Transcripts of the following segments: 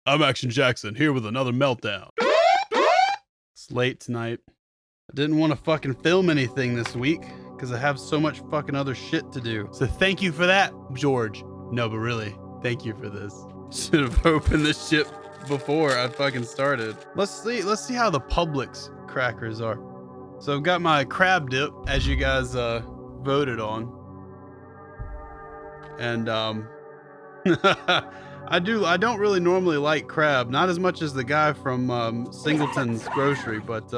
I'm Action Jackson, here with another meltdown. It's late tonight. I didn't want to fucking film anything this week because I have so much fucking other shit to do. So thank you for that, George. No, but really, thank you for this. Should have opened this shit before I fucking started. Let's see how the Publix crackers are. So I've got my crab dip, as you guys voted on. And I don't really normally like crab, not as much as the guy from Singleton's Grocery, but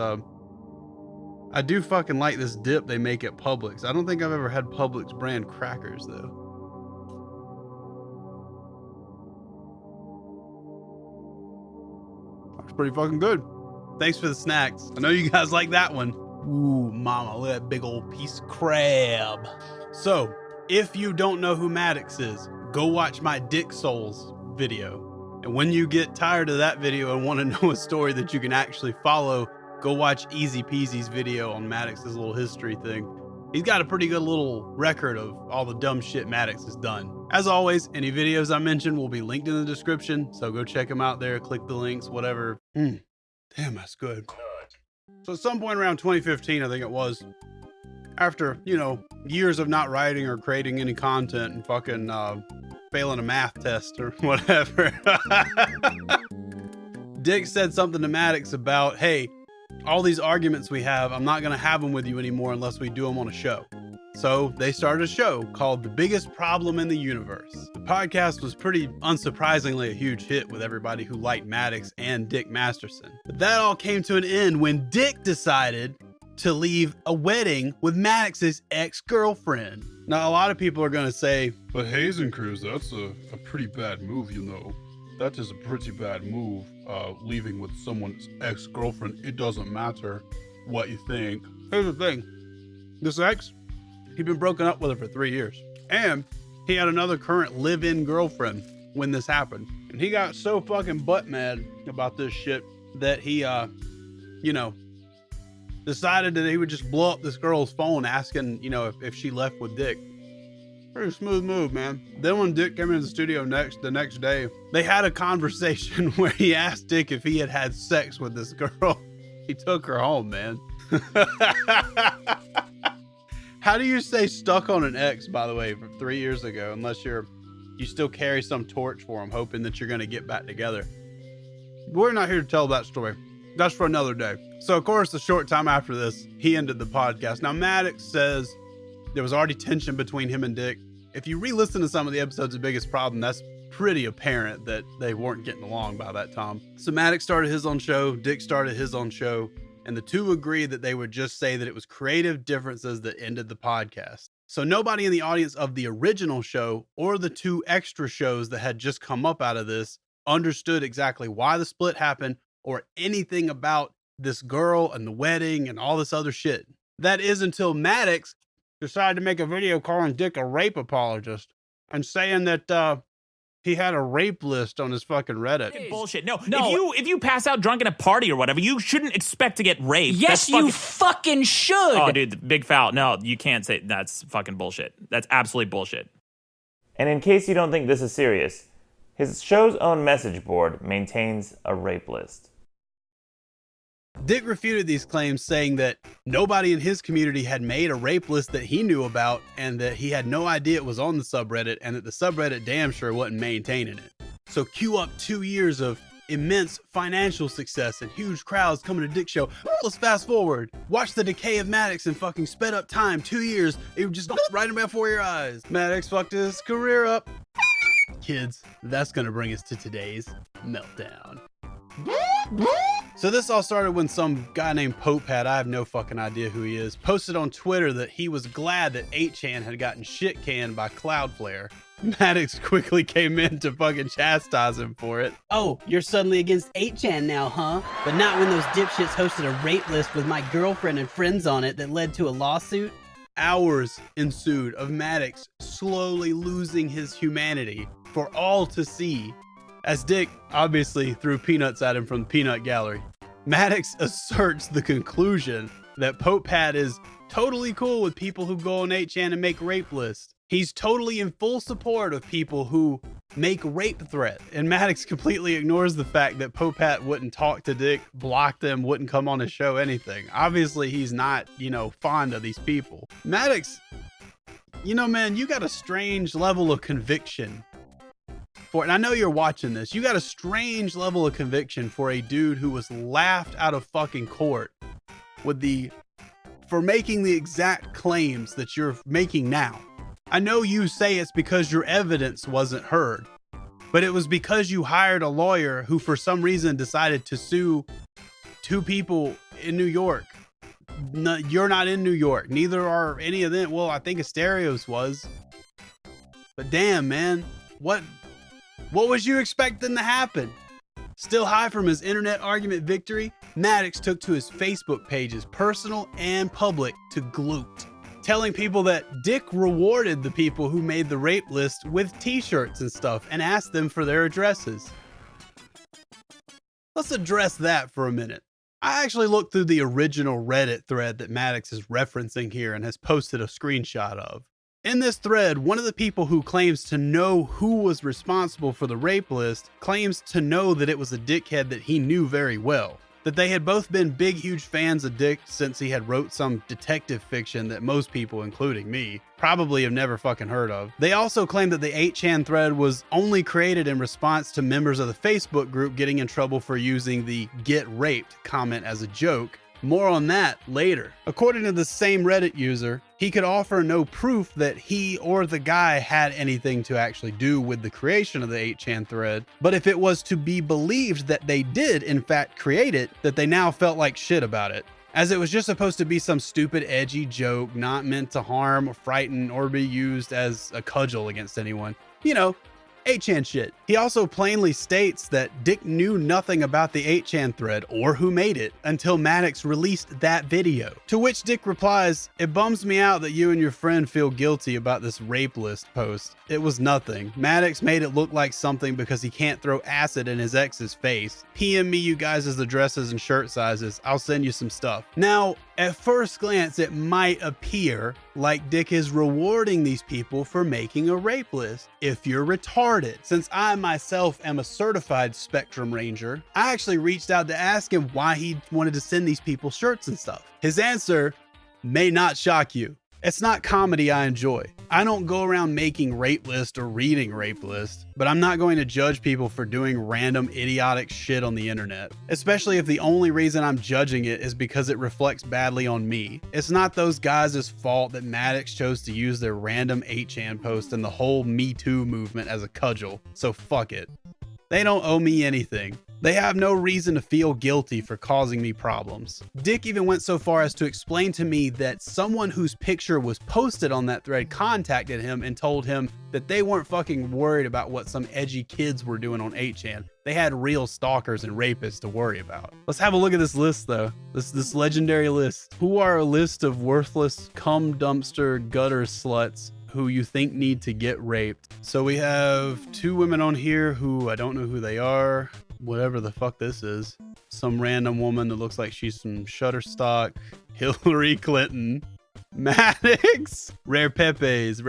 I do fucking like this dip they make at Publix. I don't think I've ever had Publix brand crackers though. Looks pretty fucking good. Thanks for the snacks. I know you guys like that one. Ooh, mama, look at that big old piece of crab. So, if you don't know who Maddox is, go watch my Dick Souls video. And when you get tired of that video and want to know a story that you can actually follow, go watch Easy Peasy's video on Maddox's little history thing. He's got a pretty good little record of all the dumb shit Maddox has done. As always, any videos I mentioned will be linked in the description, so go check them out there, click the links, whatever. Damn, that's good. So at some point around 2015, I think it was, after, you know, years of not writing or creating any content and fucking failing a math test or whatever, Dick said something to Maddox about, hey, all these arguments we have, I'm not going to have them with you anymore unless we do them on a show. So they started a show called The Biggest Problem in the Universe. The podcast was pretty unsurprisingly a huge hit with everybody who liked Maddox and Dick Masterson. But that all came to an end when Dick decided to leave a wedding with Maddox's ex-girlfriend. Now, a lot of people are going to say, but Hazen Cruz, that's a pretty bad move, you know. That is a pretty bad move, leaving with someone's ex-girlfriend. It doesn't matter what you think. Here's the thing. This ex, he'd been broken up with her for 3 years. And he had another current live-in girlfriend when this happened. And he got so fucking butt mad about this shit that he, you know, decided that he would just blow up this girl's phone asking, you know, if she left with Dick. Pretty smooth move, man. Then when Dick came into the studio the next day, they had a conversation where he asked Dick if he had had sex with this girl. He took her home, man. How do you say stuck on an ex, by the way, from 3 years ago, unless you still carry some torch for him, hoping that you're going to get back together? We're not here to tell that story. That's for another day. So, of course, a short time after this, he ended the podcast. Now, Maddox says there was already tension between him and Dick. If you re-listen to some of the episodes of Biggest Problem, that's pretty apparent that they weren't getting along by that time. So Maddox started his own show, Dick started his own show, and the two agreed that they would just say that it was creative differences that ended the podcast. So nobody in the audience of the original show or the two extra shows that had just come up out of this understood exactly why the split happened or anything about this girl and the wedding and all this other shit. That is until Maddox decided to make a video calling Dick a rape apologist and saying that he had a rape list on his fucking Reddit. Bullshit. No. If you pass out drunk at a party or whatever, you shouldn't expect to get raped. Yes, you fucking should. Oh, dude, big foul. No, you can't say that's fucking bullshit. That's absolutely bullshit. And in case you don't think this is serious, his show's own message board maintains a rape list. Dick refuted these claims, saying that nobody in his community had made a rape list that he knew about and that he had no idea it was on the subreddit and that the subreddit damn sure wasn't maintaining it. So cue up 2 years of immense financial success and huge crowds coming to Dick's show. Let's fast forward. Watch the decay of Maddox in fucking sped up time. 2 years. It would just right before your eyes. Maddox fucked his career up. Kids, that's gonna bring us to today's meltdown. So this all started when some guy named Popehat, I have no fucking idea who he is, posted on Twitter that he was glad that 8chan had gotten shit canned by Cloudflare. Maddox quickly came in to fucking chastise him for it. Oh, you're suddenly against 8chan now, huh? But not when those dipshits hosted a rape list with my girlfriend and friends on it that led to a lawsuit? Hours ensued of Maddox slowly losing his humanity for all to see, as Dick obviously threw peanuts at him from the peanut gallery. Maddox asserts the conclusion that Popehat is totally cool with people who go on 8chan and make rape lists. He's totally in full support of people who make rape threat. And Maddox completely ignores the fact that Popat wouldn't talk to Dick, blocked him, wouldn't come on his show, anything. Obviously, he's not, fond of these people. Maddox, man, you got a strange level of conviction for it. And I know you're watching this. You got a strange level of conviction for a dude who was laughed out of fucking court for making the exact claims that you're making now. I know you say it's because your evidence wasn't heard, but it was because you hired a lawyer who for some reason decided to sue two people in New York. No, you're not in New York. Neither are any of them. Well, I think Asterios was. But damn, man, what was you expecting to happen? Still high from his internet argument victory, Maddox took to his Facebook pages, personal and public, to gloat, telling people that Dick rewarded the people who made the rape list with t-shirts and stuff and asked them for their addresses. Let's address that for a minute. I actually looked through the original Reddit thread that Maddox is referencing here and has posted a screenshot of. In this thread, one of the people who claims to know who was responsible for the rape list claims to know that it was a dickhead that he knew very well. That they had both been big, huge fans of Dick since he had wrote some detective fiction that most people, including me, probably have never fucking heard of. They also claim that the 8chan thread was only created in response to members of the Facebook group getting in trouble for using the "get raped" comment as a joke. More on that later. According to the same Reddit user, he could offer no proof that he or the guy had anything to actually do with the creation of the 8chan thread, but if it was to be believed that they did in fact create it, that they now felt like shit about it, as it was just supposed to be some stupid edgy joke not meant to harm or frighten or be used as a cudgel against anyone. 8chan shit. He also plainly states that Dick knew nothing about the 8chan thread or who made it until Maddox released that video. To which Dick replies, "It bums me out that you and your friend feel guilty about this rape list post. It was nothing. Maddox made it look like something because he can't throw acid in his ex's face. PM me you guys' addresses and shirt sizes. I'll send you some stuff." Now, at first glance, it might appear like Dick is rewarding these people for making a rape list. If you're retarded, since I myself am a certified Spectrum Ranger, I actually reached out to ask him why he wanted to send these people shirts and stuff. His answer may not shock you. It's not comedy I enjoy. I don't go around making rape lists or reading rape lists, but I'm not going to judge people for doing random idiotic shit on the internet, especially if the only reason I'm judging it is because it reflects badly on me. It's not those guys' fault that Maddox chose to use their random 8chan post and the whole Me Too movement as a cudgel, so fuck it. They don't owe me anything. They have no reason to feel guilty for causing me problems. Dick even went so far as to explain to me that someone whose picture was posted on that thread contacted him and told him that they weren't fucking worried about what some edgy kids were doing on 8chan. They had real stalkers and rapists to worry about. Let's have a look at this list though. This legendary list. Who are a list of worthless cum dumpster gutter sluts who you think need to get raped? So we have two women on here who I don't know who they are. Whatever the fuck this is. Some random woman that looks like she's from Shutterstock. Hillary Clinton. Maddox. Rare Pepes.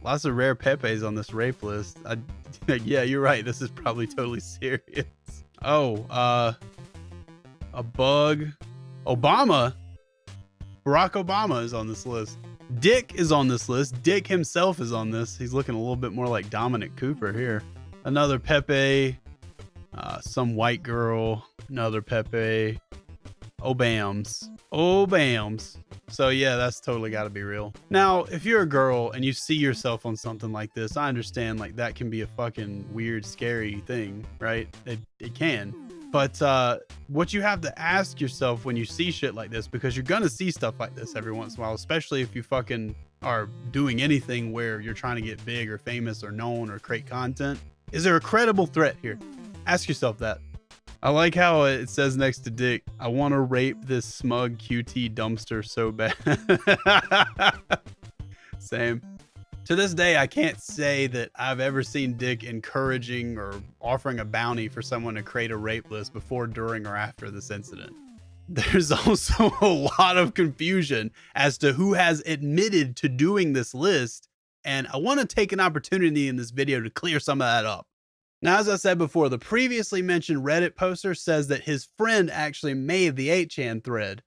Lots of rare Pepes on this rape list. Yeah, you're right. This is probably totally serious. Oh, a bug. Obama. Barack Obama is on this list. Dick is on this list. Dick himself is on this. He's looking a little bit more like Dominic Cooper here. Another Pepe, some white girl, another Pepe, Obams. So yeah, that's totally got to be real. Now, if you're a girl and you see yourself on something like this, I understand like that can be a fucking weird, scary thing, right? It can. But what you have to ask yourself when you see shit like this, because you're gonna see stuff like this every once in a while, especially if you fucking are doing anything where you're trying to get big or famous or known or create content. Is there a credible threat here? Ask yourself that. I like how it says next to Dick, "I want to rape this smug QT dumpster so bad." Same. To this day, I can't say that I've ever seen Dick encouraging or offering a bounty for someone to create a rape list before, during, or after this incident. There's also a lot of confusion as to who has admitted to doing this list and I want to take an opportunity in this video to clear some of that up. Now, as I said before, the previously mentioned Reddit poster says that his friend actually made the 8chan thread,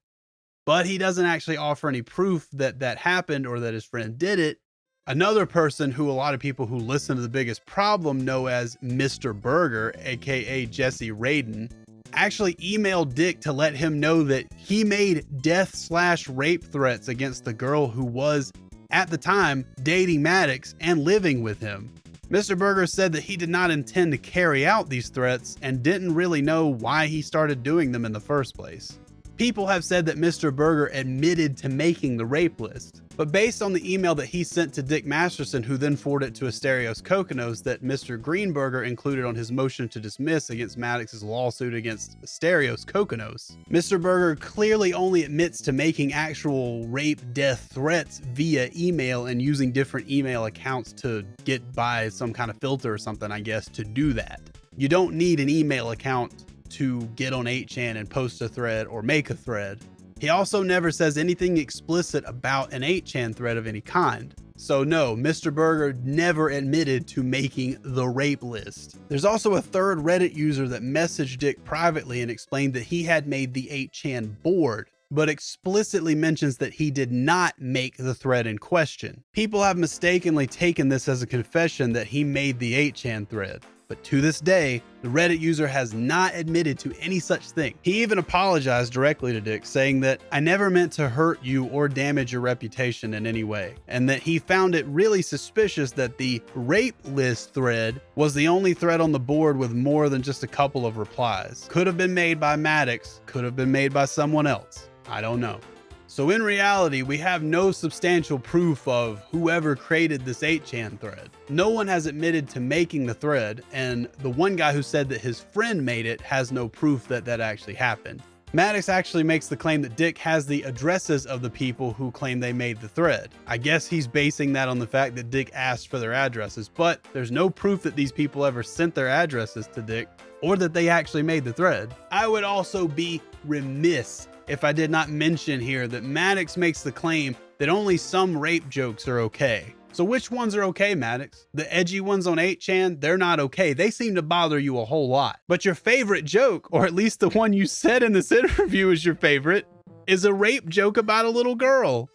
but he doesn't actually offer any proof that that happened or that his friend did it. Another person who a lot of people who listen to The Biggest Problem know as Mr. Burger, aka Jesse Radin, actually emailed Dick to let him know that he made death/rape threats against the girl who was, at the time, dating Maddox and living with him. Mr. Burger said that he did not intend to carry out these threats and didn't really know why he started doing them in the first place. People have said that Mr. Burger admitted to making the rape list, but based on the email that he sent to Dick Masterson, who then forwarded it to Asterios Kokkinos that Mr. Greenberger included on his motion to dismiss against Maddox's lawsuit against Asterios Kokkinos, Mr. Burger clearly only admits to making actual rape death threats via email and using different email accounts to get by some kind of filter or something, I guess, to do that. You don't need an email account to get on 8chan and post a thread or make a thread. He also never says anything explicit about an 8chan thread of any kind. So no, Mr. Burger never admitted to making the rape list. There's also a third Reddit user that messaged Dick privately and explained that he had made the 8chan board, but explicitly mentions that he did not make the thread in question. People have mistakenly taken this as a confession that he made the 8chan thread. But to this day, the Reddit user has not admitted to any such thing. He even apologized directly to Dick, saying that I never meant to hurt you or damage your reputation in any way, and that he found it really suspicious that the rape list thread was the only thread on the board with more than just a couple of replies. Could have been made by Maddox, could have been made by someone else. I don't know. So in reality, we have no substantial proof of whoever created this 8chan thread. No one has admitted to making the thread, and the one guy who said that his friend made it has no proof that that actually happened. Maddox actually makes the claim that Dick has the addresses of the people who claim they made the thread. I guess he's basing that on the fact that Dick asked for their addresses, but there's no proof that these people ever sent their addresses to Dick or that they actually made the thread. I would also be remiss if I did not mention here that Maddox makes the claim that only some rape jokes are okay. So which ones are okay, Maddox? The edgy ones on 8chan, they're not okay. They seem to bother you a whole lot. But your favorite joke, or at least the one you said in this interview is your favorite, is a rape joke about a little girl.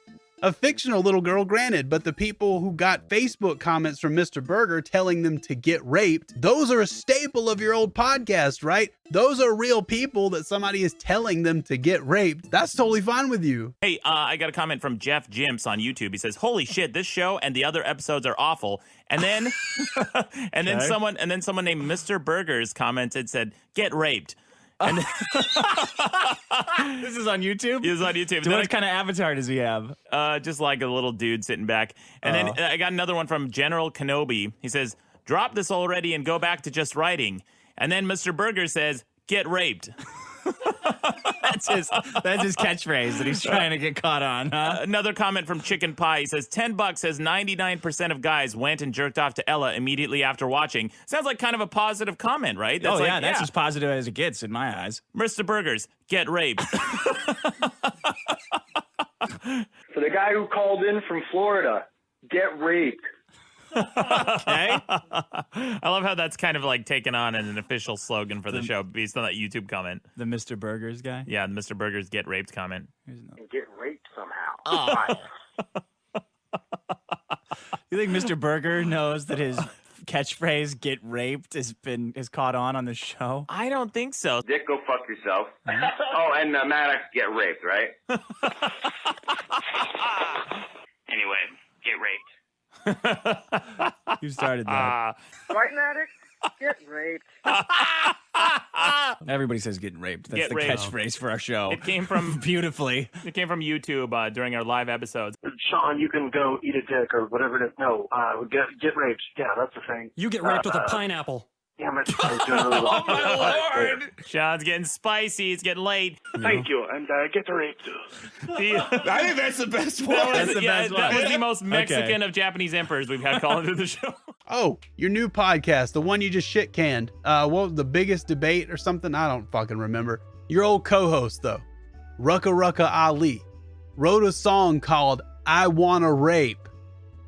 A fictional little girl, granted, but the people who got Facebook comments from Mr. Burger telling them to get raped, those are a staple of your old podcast, right? Those are real people that somebody is telling them to get raped. That's totally fine with you. Hey, I got a comment from Jeff Jimps on YouTube. He says, "Holy shit, this show and the other episodes are awful." And then, then someone named Mr. Burgers commented, said, "Get raped." And this is on YouTube? It was on YouTube. So what kind of avatar does he have? Just like a little dude sitting back. And then I got another one from General Kenobi. He says, "Drop this already and go back to just writing." And then Mr. Burger says, "Get raped." That's his catchphrase that he's trying to get caught on, huh? Another comment from Chicken Pie. He says, $10 says 99% of guys went and jerked off to Ella immediately after watching. Sounds like kind of a positive comment, right? That's that's as positive as it gets in my eyes. Mr. Burgers, get raped. For the guy who called in from Florida, get raped. Okay. I love how that's kind of like taken on as an official slogan for the show based on that YouTube comment. The Mr. Burgers guy? Yeah, the Mr. Burgers get raped comment. And get raped somehow. You think Mr. Burger knows that his catchphrase "get raped" is caught on the show? I don't think so. Dick, go fuck yourself. Oh, and Maddox, get raped, right? Anyway, get raped. You started that. Right, Maddox? Get raped. Everybody says getting raped. That's Get the raped. catchphrase for our show. It came from beautifully. It came from YouTube during our live episodes. Sean, you can go eat a dick or whatever it is. No, get raped. Yeah, that's the thing. You get raped with a pineapple. Damn it. I was doing really well. Oh, my Lord. Sean's getting spicy. It's getting late. Thank you, and get raped. I think that's the best one. That's the best that one. was the most Mexican of Japanese emperors we've had calling into the show. Oh, your new podcast, the one you just shit canned. What was the biggest debate or something? I don't fucking remember. Your old co-host though, Rucka Ali, wrote a song called "I Wanna Rape."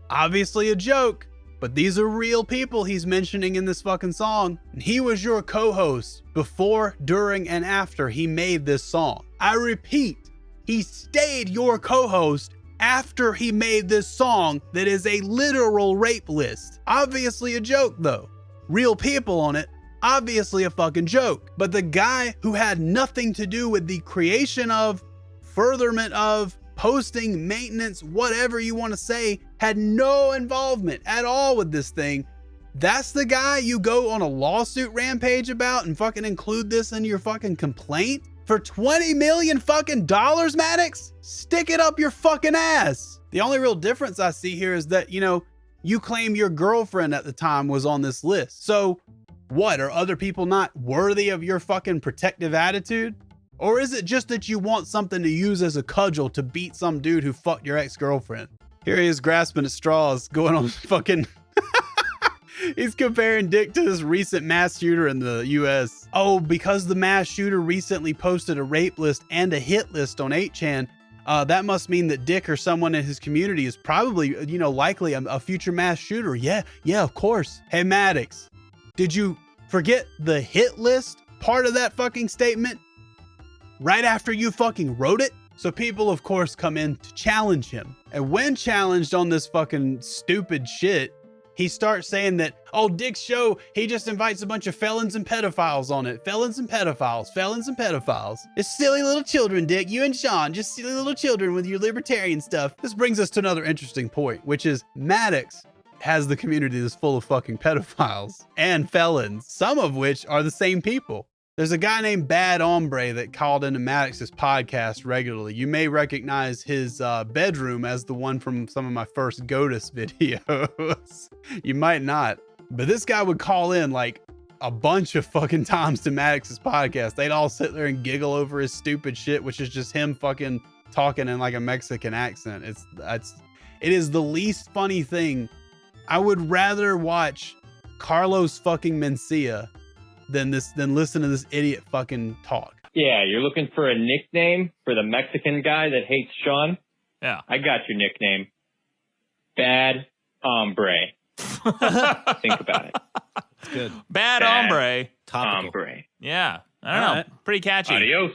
Obviously a joke, but these are real people he's mentioning in this fucking song. And he was your co-host before, during, and after he made this song. I repeat, he stayed your co-host after he made this song that is a literal rape list. Obviously a joke though. Real people on it. Obviously a fucking joke. But the guy who had nothing to do with the creation of, furtherment of, posting, maintenance, whatever you want to say, had no involvement at all with this thing. That's the guy you go on a lawsuit rampage about and fucking include this in your fucking complaint? For $20 million fucking dollars, Maddox? Stick it up your fucking ass. The only real difference I see here is that, you know, you claim your girlfriend at the time was on this list. So what, are other people not worthy of your fucking protective attitude? Or is it just that you want something to use as a cudgel to beat some dude who fucked your ex-girlfriend? Here he is grasping at straws, going on fucking... He's comparing Dick to this recent mass shooter in the US. Oh, because the mass shooter recently posted a rape list and a hit list on 8chan, that must mean that Dick or someone in his community is probably, you know, likely a future mass shooter. Yeah, of course. Hey, Maddox, did you forget the hit list part of that fucking statement? Right after you fucking wrote it? So people, of course, come in to challenge him. And when challenged on this fucking stupid shit, he starts saying that, oh, Dick's show, he just invites a bunch of felons and pedophiles on it. Felons and pedophiles, felons and pedophiles. It's silly little children, Dick. You and Sean, just silly little children with your libertarian stuff. This brings us to another interesting point, which is Maddox has the community that's full of fucking pedophiles and felons, some of which are the same people. There's a guy named Bad Hombre that called into Maddox's podcast regularly. You may recognize his bedroom as the one from some of my first GOTUS videos. You might not. But this guy would call in like a bunch of fucking times to Maddox's podcast. They'd all sit there and giggle over his stupid shit, which is just him fucking talking in like a Mexican accent. It is the least funny thing. I would rather watch Carlos fucking Mencia than listen to this idiot fucking talk. Yeah, you're looking for a nickname for the Mexican guy that hates Sean? Yeah. I got your nickname. Bad Hombre. Think about it. It's good. Bad Hombre. Topical. Hombre. Yeah. I don't know. right. Pretty catchy. Adios.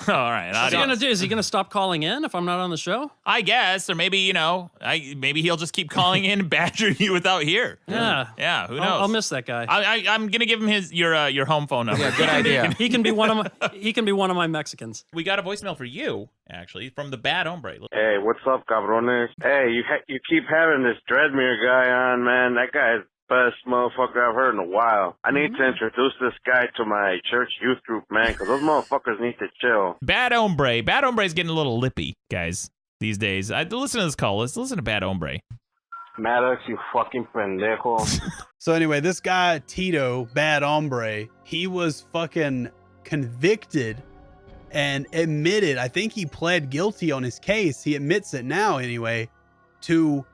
All right. What's he Adios. gonna do? Is he gonna stop calling in if I'm not on the show? I guess, or maybe, you know, maybe he'll just keep calling in and badgering you without here. Yeah. Who knows? I'll miss that guy. I'm gonna give him your home phone number. Yeah, good idea. He can be one of my Mexicans. We got a voicemail for you, actually, from the Bad Hombre. Hey, what's up, cabrones? Hey, you keep having this Dreadmere guy on, man. That guy's best motherfucker I've heard in a while. I need to introduce this guy to my church youth group, man, because those motherfuckers need to chill. Bad Hombre. Bad Hombre's getting a little lippy, guys, these days. Listen to this call. Let's listen to Bad Hombre. Maddox, you fucking pendejo. So anyway, this guy, Tito, Bad Hombre, he was fucking convicted and admitted, I think he pled guilty on his case. He admits it now anyway, to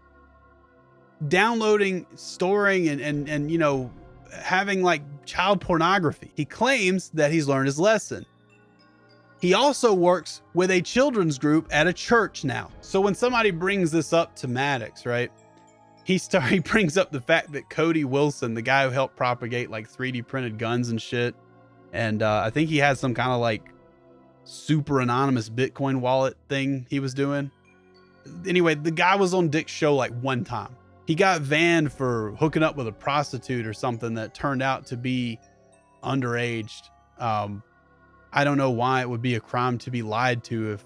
downloading, storing, and you know, having like child pornography. He claims that he's learned his lesson. He also works with a children's group at a church now. So when somebody brings this up to Maddox, right, he brings up the fact that Cody Wilson, the guy who helped propagate like 3D printed guns and shit, and I think he had some kind of like super anonymous Bitcoin wallet thing he was doing. Anyway, the guy was on Dick's show like one time. He got banned for hooking up with a prostitute or something that turned out to be underaged. I don't know why it would be a crime to be lied to if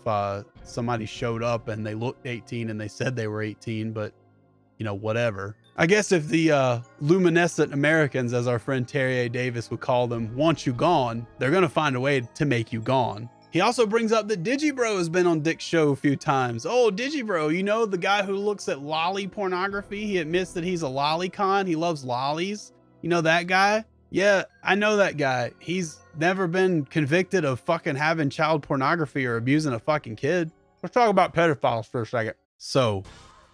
somebody showed up and they looked 18 and they said they were 18, but you know, whatever. I guess if the luminescent Americans, as our friend Terry A. Davis would call them, want you gone, they're going to find a way to make you gone. He also brings up that Digibro has been on Dick's show a few times. Oh, Digibro, you know, the guy who looks at lolly pornography. He admits that he's a lolicon. He loves lollies. You know that guy? Yeah, I know that guy. He's never been convicted of fucking having child pornography or abusing a fucking kid. Let's talk about pedophiles for a second. So,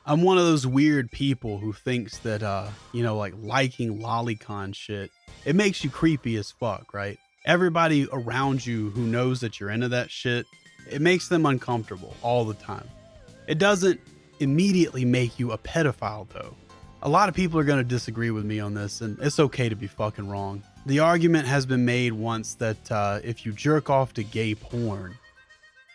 I'm one of those weird people who thinks that, you know, like liking lolicon shit, it makes you creepy as fuck, right? Everybody around you who knows that you're into that shit, it makes them uncomfortable all the time. It doesn't immediately make you a pedophile, though. A lot of people are going to disagree with me on this, and it's okay to be fucking wrong. The argument has been made once that if you jerk off to gay porn,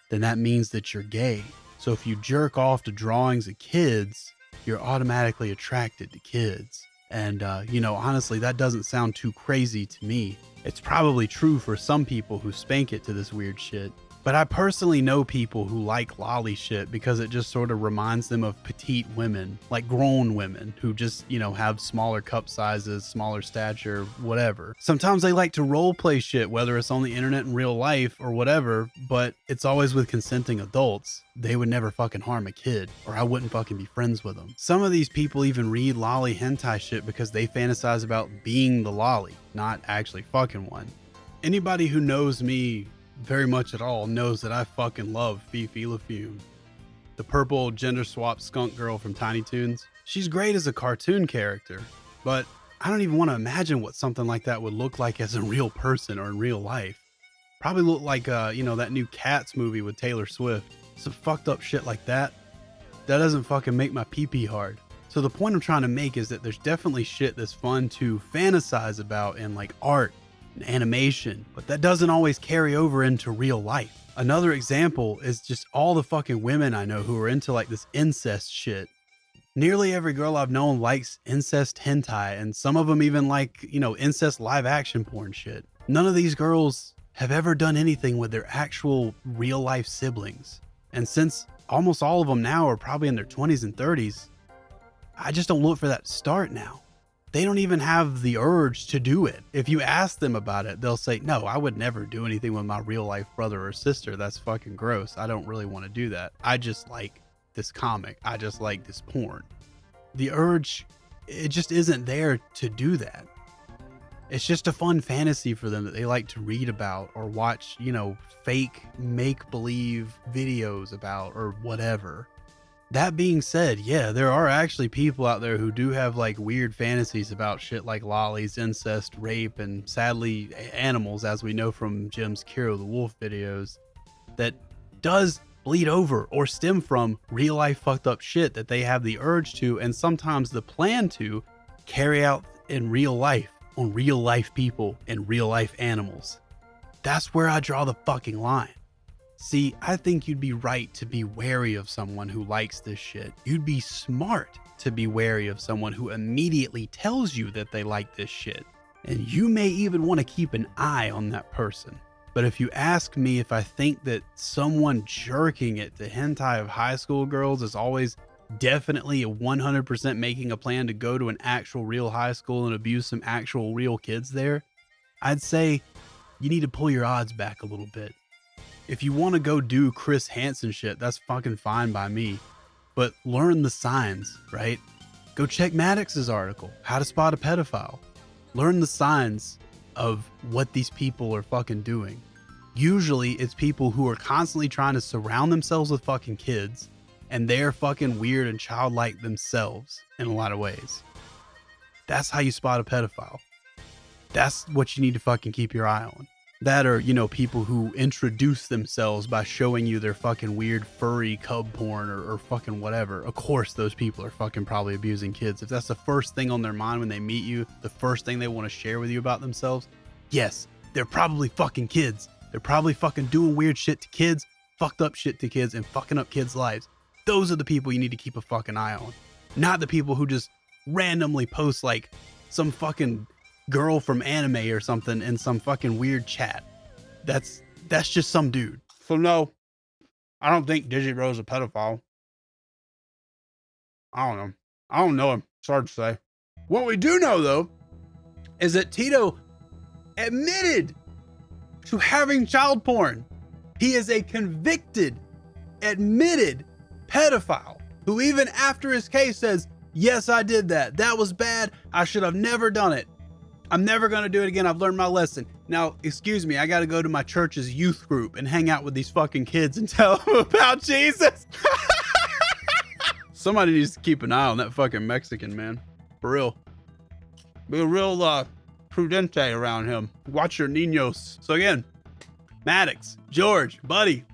then that means that you're gay. So if you jerk off to drawings of kids, you're automatically attracted to kids. And, honestly, that doesn't sound too crazy to me. It's probably true for some people who spank it to this weird shit. But I personally know people who like lolly shit because it just sort of reminds them of petite women, like grown women who just, have smaller cup sizes, smaller stature, whatever. Sometimes they like to role play shit, whether it's on the internet in real life or whatever, but it's always with consenting adults. They would never fucking harm a kid, or I wouldn't fucking be friends with them. Some of these people even read lolly hentai shit because they fantasize about being the lolly, not actually fucking one. Anybody who knows me very much at all knows that I fucking love Fifi LaFume, the purple gender swap skunk girl from Tiny Toons. She's great as a cartoon character, but I don't even want to imagine what something like that would look like as a real person or in real life. Probably look like that new Cats movie with Taylor Swift. Some fucked up shit like that. That doesn't fucking make my pee-pee hard. So the point I'm trying to make is that there's definitely shit that's fun to fantasize about in like art and animation, but that doesn't always carry over into real life. Another example is just all the fucking women I know who are into like this incest shit. Nearly every girl I've known likes incest hentai, and some of them even like, incest live action porn shit. None of these girls have ever done anything with their actual real life siblings. And since almost all of them now are probably in their 20s and 30s, I just don't look for that to start now. They don't even have the urge to do it. If you ask them about it, they'll say, no, I would never do anything with my real life brother or sister. That's fucking gross. I don't really want to do that. I just like this comic. I just like this porn. The urge, it just isn't there to do that. It's just a fun fantasy for them that they like to read about or watch, fake make-believe videos about or whatever. That being said, yeah, there are actually people out there who do have like weird fantasies about shit like lollies, incest, rape, and sadly animals, as we know from Jim's Kiro the Wolf videos, that does bleed over or stem from real life fucked up shit that they have the urge to and sometimes the plan to carry out in real life on real life people and real life animals. That's where I draw the fucking line. See, I think you'd be right to be wary of someone who likes this shit. You'd be smart to be wary of someone who immediately tells you that they like this shit. And you may even want to keep an eye on that person. But if you ask me if I think that someone jerking it to hentai of high school girls is always definitely 100% making a plan to go to an actual real high school and abuse some actual real kids there, I'd say you need to pull your odds back a little bit. If you want to go do Chris Hansen shit, that's fucking fine by me. But learn the signs, right? Go check Maddox's article, How to Spot a Pedophile. Learn the signs of what these people are fucking doing. Usually it's people who are constantly trying to surround themselves with fucking kids, and they're fucking weird and childlike themselves in a lot of ways. That's how you spot a pedophile. That's what you need to fucking keep your eye on. That or, people who introduce themselves by showing you their fucking weird furry cub porn or fucking whatever. Of course, those people are fucking probably abusing kids. If that's the first thing on their mind when they meet you, the first thing they want to share with you about themselves, yes, they're probably fucking kids. They're probably fucking doing weird shit to kids, fucked up shit to kids, and fucking up kids' lives. Those are the people you need to keep a fucking eye on. Not the people who just randomly post like some fucking girl from anime or something in some fucking weird chat. That's just some dude. So no, I don't think Digiro's a pedophile. I don't know him. It's hard to say. What we do know though is that Tito admitted to having child porn. He is a convicted, admitted pedophile who even after his case says, yes, I did that. That was bad. I should have never done it. I'm never going to do it again. I've learned my lesson. Now, excuse me, I got to go to my church's youth group and hang out with these fucking kids and tell them about Jesus. Somebody needs to keep an eye on that fucking Mexican, man. For real. Be a real prudente around him. Watch your niños. So again, Maddox, George, buddy,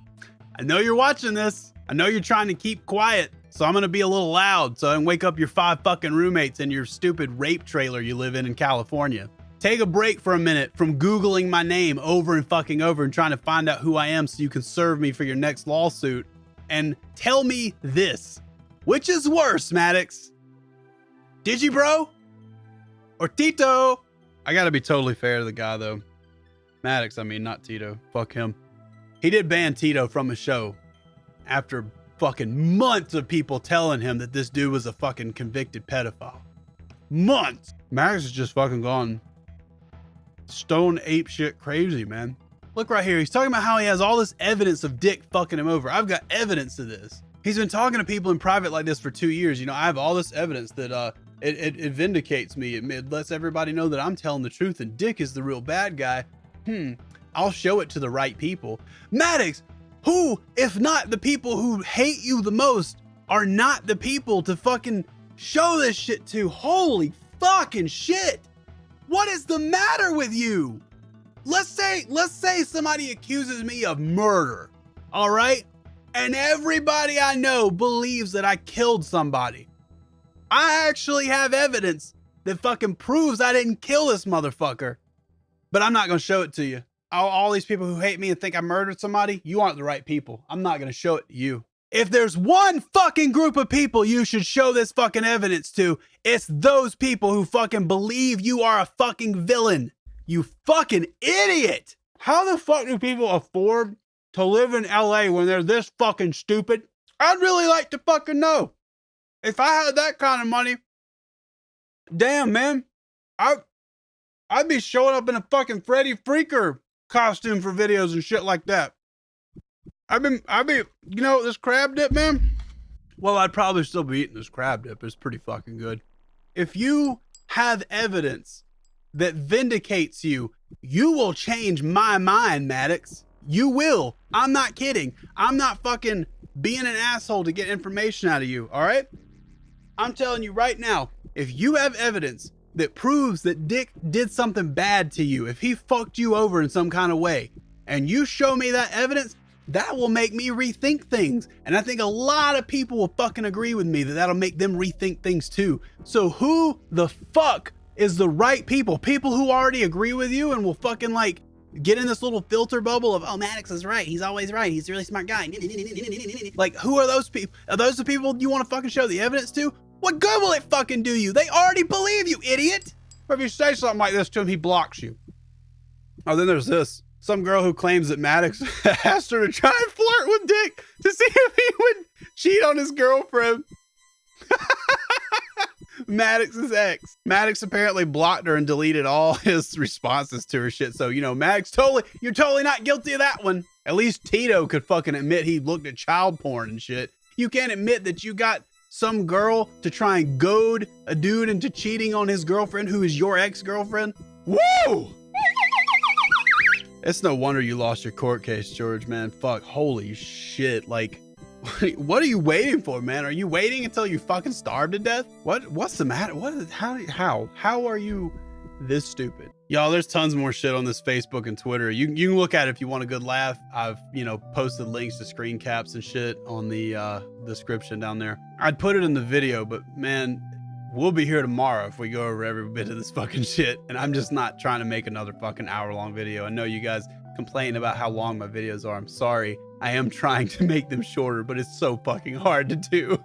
I know you're watching this. I know you're trying to keep quiet So I'm gonna be a little loud so I can wake up your 5 fucking roommates in your stupid rape trailer you live in California. Take a break for a minute from Googling my name over and fucking over and trying to find out who I am so you can serve me for your next lawsuit. And tell me this. Which is worse, Maddox? Digibro? Or Tito? I gotta be totally fair to the guy though. Maddox, I mean, not Tito. Fuck him. He did ban Tito from his show after fucking months of people telling him that this dude was a fucking convicted pedophile. Months. Maddox is just fucking gone stone ape shit crazy, man. Look right here. He's talking about how he has all this evidence of Dick fucking him over. I've got evidence of this. He's been talking to people in private like this for 2 years. You know, I have all this evidence that it vindicates me. It lets everybody know that I'm telling the truth and Dick is the real bad guy. I'll show it to the right people. Maddox, who, if not the people who hate you the most, are not the people to fucking show this shit to? Holy fucking shit. What is the matter with you? Let's say somebody accuses me of murder, all right? And everybody I know believes that I killed somebody. I actually have evidence that fucking proves I didn't kill this motherfucker, but I'm not gonna show it to you. All these people who hate me and think I murdered somebody, you aren't the right people. I'm not gonna show it to you. If there's one fucking group of people you should show this fucking evidence to, it's those people who fucking believe you are a fucking villain. You fucking idiot. How the fuck do people afford to live in LA when they're this fucking stupid? I'd really like to fucking know. If I had that kind of money, damn, man, I'd be showing up in a fucking Freddy Freaker costume for videos and shit like that. I've been, you know, this crab dip, man. Well, I'd probably still be eating this crab dip. It's pretty fucking good. If you have evidence that vindicates you, you will change my mind, Maddox. You will. I'm not kidding. I'm not fucking being an asshole to get information out of you, all right? I'm telling you right now, if you have evidence that proves that Dick did something bad to you, if he fucked you over in some kind of way, and you show me that evidence, that will make me rethink things. And I think a lot of people will fucking agree with me that that'll make them rethink things too. So who the fuck is the right people? People who already agree with you and will fucking like get in this little filter bubble of, oh, Maddox is right. He's always right. He's a really smart guy. Like, who are those people? Are those the people you want to fucking show the evidence to? What good will it fucking do you? They already believe you, idiot. Or if you say something like this to him, he blocks you. Oh, then there's this. Some girl who claims that Maddox asked her to try and flirt with Dick to see if he would cheat on his girlfriend. Maddox's ex. Maddox apparently blocked her and deleted all his responses to her shit. So, you know, Maddox, you're totally not guilty of that one. At least Tito could fucking admit he looked at child porn and shit. You can't admit that you got some girl to try and goad a dude into cheating on his girlfriend who is your ex-girlfriend. Woo! It's no wonder you lost your court case, George, man. Fuck, holy shit. Like, what are you waiting for, man? Are you waiting until you fucking starve to death? What's the matter? How are you this stupid? Y'all, there's tons more shit on this Facebook and Twitter. You can look at it if you want a good laugh. I've, you know, posted links to screen caps and shit on the description down there. I'd put it in the video, but man, we'll be here tomorrow if we go over every bit of this fucking shit. And I'm just not trying to make another fucking hour-long video. I know you guys complain about how long my videos are. I'm sorry. I am trying to make them shorter, but it's so fucking hard to do.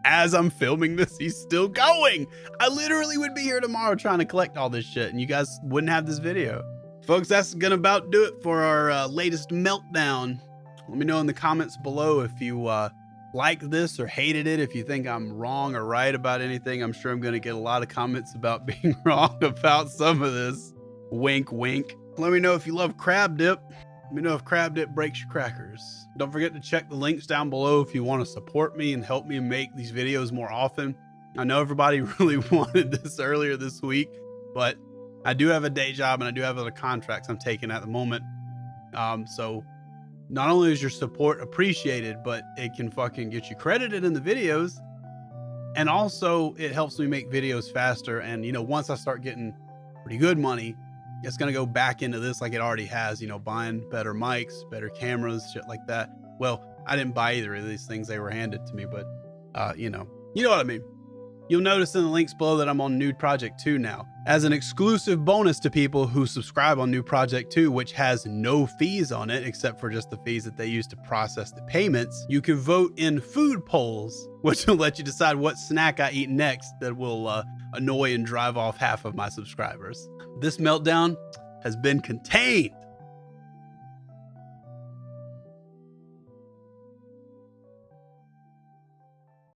As I'm filming this, he's still going. I literally would be here tomorrow trying to collect all this shit, and you guys wouldn't have this video. Folks, that's gonna about do it for our latest meltdown. Let me know in the comments below if you liked this or hated it, if you think I'm wrong or right about anything. I'm sure I'm gonna get a lot of comments about being wrong about some of this. Wink, wink. Let me know if you love crab dip. Let me know if crab dip breaks your crackers. Don't forget to check the links down below if you want to support me and help me make these videos more often. I know everybody really wanted this earlier this week, but I do have a day job and I do have other contracts I'm taking at the moment. So not only is your support appreciated, but it can fucking get you credited in the videos. And also it helps me make videos faster. And, you know, once I start getting pretty good money, it's going to go back into this like it already has, you know, buying better mics, better cameras, shit like that. Well, I didn't buy either of these things. They were handed to me, but you know what I mean. You'll notice in the links below that I'm on Nude Project 2 now. As an exclusive bonus to people who subscribe on Nude Project 2, which has no fees on it, except for just the fees that they use to process the payments, you can vote in food polls, which will let you decide what snack I eat next that will annoy and drive off half of my subscribers. This meltdown has been contained.